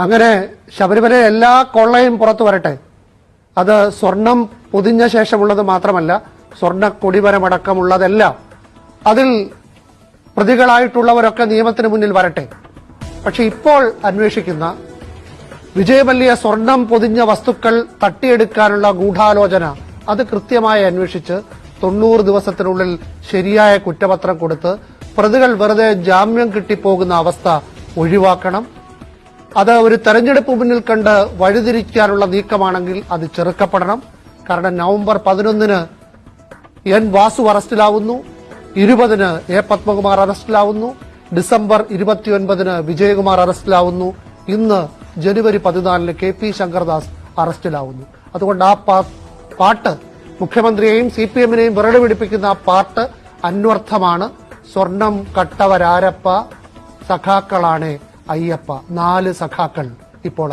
അങ്ങനെ ശബരിമല എല്ലാ കൊള്ളയും പുറത്തു വരട്ടെ. അത് സ്വർണം പൊതിഞ്ഞ ശേഷമുള്ളത് മാത്രമല്ല, സ്വർണ്ണ കൊടിമരമടക്കമുള്ളതെല്ലാം. അതിൽ പ്രതികളായിട്ടുള്ളവരൊക്കെ നിയമത്തിന് മുന്നിൽ വരട്ടെ. പക്ഷെ ഇപ്പോൾ അന്വേഷിക്കുന്ന വിജയമല്യ സ്വർണം പൊതിഞ്ഞ വസ്തുക്കൾ തട്ടിയെടുക്കാനുള്ള ഗൂഢാലോചന അത് കൃത്യമായി അന്വേഷിച്ച് 90 ദിവസത്തിനുള്ളിൽ ശരിയായ കുറ്റപത്രം കൊടുത്ത് പ്രതികൾ വെറുതെ ജാമ്യം കിട്ടിപ്പോകുന്ന അവസ്ഥ ഒഴിവാക്കണം. അത് ഒരു തെരഞ്ഞെടുപ്പ് മുന്നിൽ കണ്ട് വഴിതിരിക്കാനുള്ള നീക്കമാണെങ്കിൽ അത് ചെറുക്കപ്പെടണം. കാരണം നവംബർ 11-ന് എൻ വാസു അറസ്റ്റിലാവുന്നു, 20-ന് എ പത്മകുമാർ അറസ്റ്റിലാവുന്നു, ഡിസംബർ 29-ന് വിജയകുമാർ അറസ്റ്റിലാവുന്നു, ഇന്ന് ജനുവരി 14-ന് കെ പി ശങ്കർദാസ് അറസ്റ്റിലാവുന്നു. അതുകൊണ്ട് ആ പാട്ട് മുഖ്യമന്ത്രിയെയും CPM-നെയും വിറട് പിടിപ്പിക്കുന്ന ആ പാട്ട് അന്വർത്ഥമാണ്. സ്വർണം കട്ടവരാരപ്പ, സഖാക്കളാണ് അയ്യപ്പ. 4 സഖാക്കൾ ഇപ്പോൾ